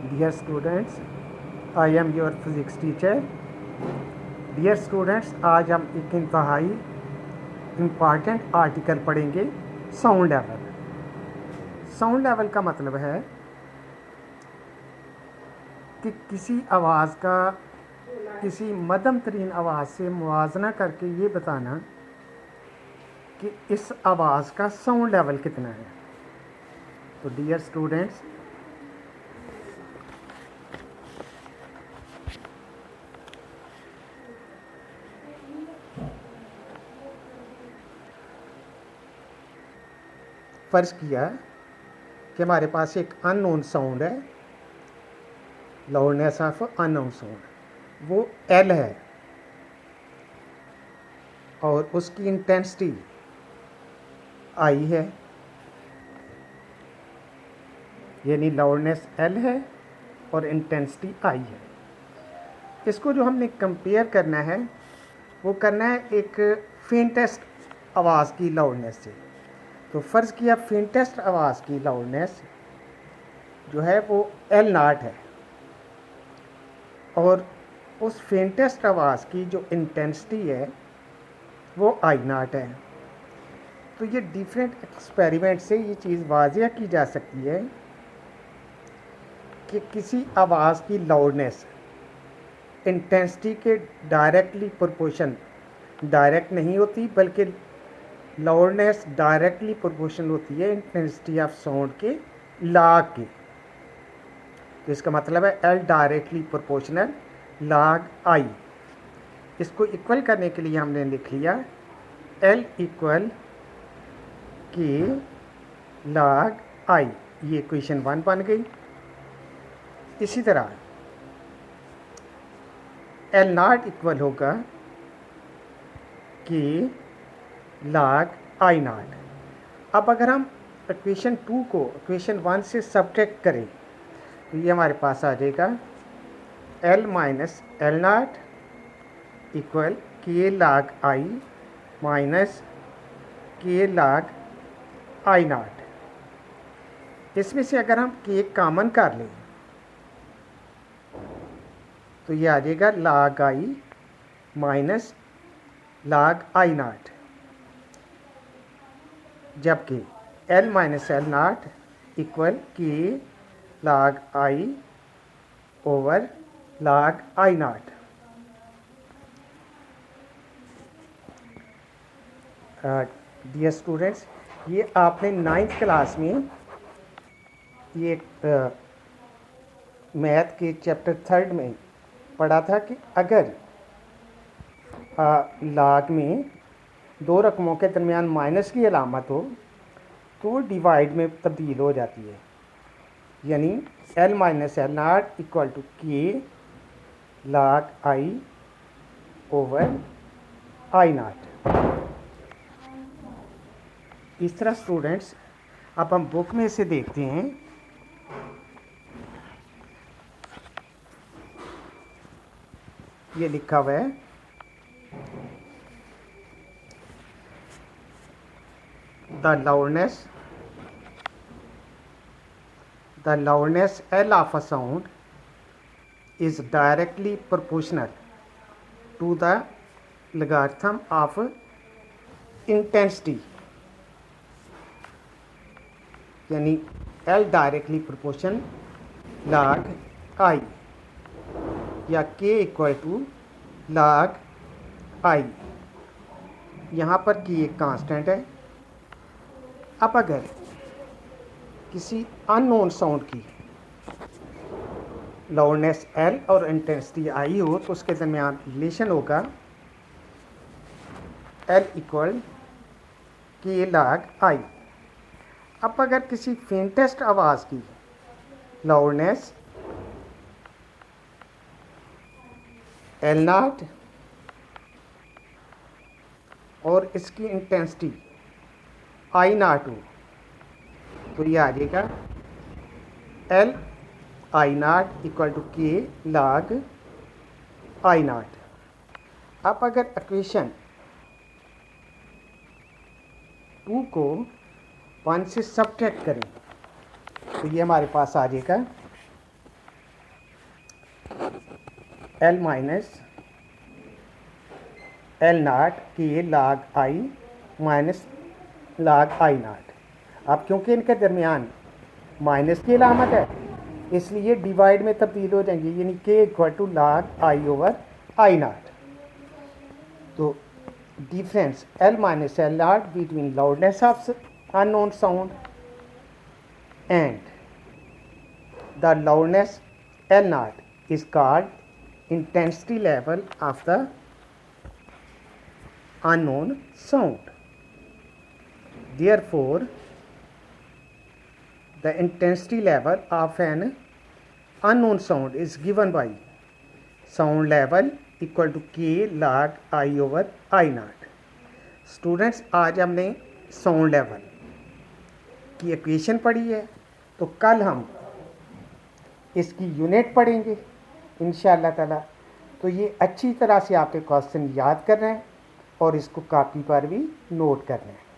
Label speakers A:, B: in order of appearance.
A: Dear students, I am your physics teacher. Dear students, आज हम एक इंतहाई इम्पॉर्टेंट आर्टिकल पढ़ेंगे साउंड लेवल। साउंड लेवल का मतलब है कि किसी आवाज़ का किसी मध्यम तरीन आवाज़ से मुवाजना करके ये बताना कि इस आवाज़ का साउंड लेवल कितना है। तो डियर स्टूडेंट्स, फ़र्ज़ किया कि हमारे पास एक अननोन साउंड है, लाउडनेस ऑफ अननोन साउंड, वो एल है और उसकी इंटेंसिटी आई है, यानी लाउडनेस एल है और इंटेंसिटी आई है। इसको जो हमने कंपेयर करना है वो करना है एक फेंटेस्ट आवाज़ की लाउडनेस से। तो फ़र्ज़ किया फेंटेस्ट आवाज़ की लाउडनेस जो है वो एल नॉट है और उस फेंटेस्ट आवाज़ की जो इंटेंसिटी है वो आई नॉट है। तो ये डिफरेंट एक्सपेरिमेंट से ये चीज़ वाज़िया की जा सकती है कि किसी आवाज़ की लाउडनेस इंटेंसिटी के डायरेक्टली प्रोपोर्शन डायरेक्ट नहीं होती, बल्कि लाउडनेस डायरेक्टली प्रोपोर्शनल होती है इंटेंसिटी ऑफ साउंड के लॉग के। तो इसका मतलब है L directly proportional log I. इसको इक्वल करने के लिए हमने लिख लिया एल इक्वल के लॉग आई। ये इक्वेशन 1 बन गई। इसी तरह एल नॉट इक्वल होगा कि लॉग आई नॉट। अब अगर हम इक्वेशन 2 को इक्वेशन 1 से सब्ट्रैक्ट करें तो ये हमारे पास आ जाएगा L minus L naught equal K log I minus के लॉग आई नॉट। इसमें से अगर हम के कॉमन कर लें तो ये आ जाएगा log I minus log I naught, जबकि L minus L naught equal K log I over log I naught. Dear students, ये आपने 9th क्लास में ये मैथ के चैप्टर 3 में पढ़ा था कि अगर लॉग में दो रकमों के दरमियान माइनस की अलामत हो तो वो डिवाइड में तब्दील हो जाती है, यानी L minus L naught equal to K log I over I naught. इस तरह स्टूडेंट्स अब हम बुक में से देखते हैं। ये लिखा हुआ है the loudness L of a sound is directly proportional to the logarithm of intensity, यानी L directly proportion log I या K equal to log I। यहाँ पर की एक कांस्टेंट है। अब अगर किसी अननोन साउंड की लाउडनेस एल और इंटेंसिटी आई हो तो उसके दरमियान रिलेशन होगा एल इक्वल के लॉग आई। अब अगर किसी फेंटेस्ट आवाज़ की लाउडनेस एल नॉट और इसकी इंटेंसिटी आई नॉट हो तो ये आ जाएगा L I naught equal to K log I naught. अब अगर इक्वेशन 2 को 1 से सब्ट्रैक्ट करें तो ये हमारे पास आ जाएगा एल माइनस एल नाट के लाग आई माइनस लाग आई नाट। अब क्योंकि इनके दरमियान माइनस की अलामत है इसलिए डिवाइड में तब्दील हो जाएंगे, यानी के इक्वल टू लाग आई ओवर आई नाट। तो difference L minus L naught between loudness of unknown sound and the loudness L naught is called intensity level of the unknown sound. Therefore, the intensity level of an unknown sound is given by sound level equal to k log I over I naught. Students, आज हमने sound level की equation पढ़ी है, तो कल हम इसकी unit पढ़ेंगे इंशाअल्लाह ताला। तो ये अच्छी तरह से आपके क्वेश्चन याद करना है और इसको कॉपी पर भी नोट करना है।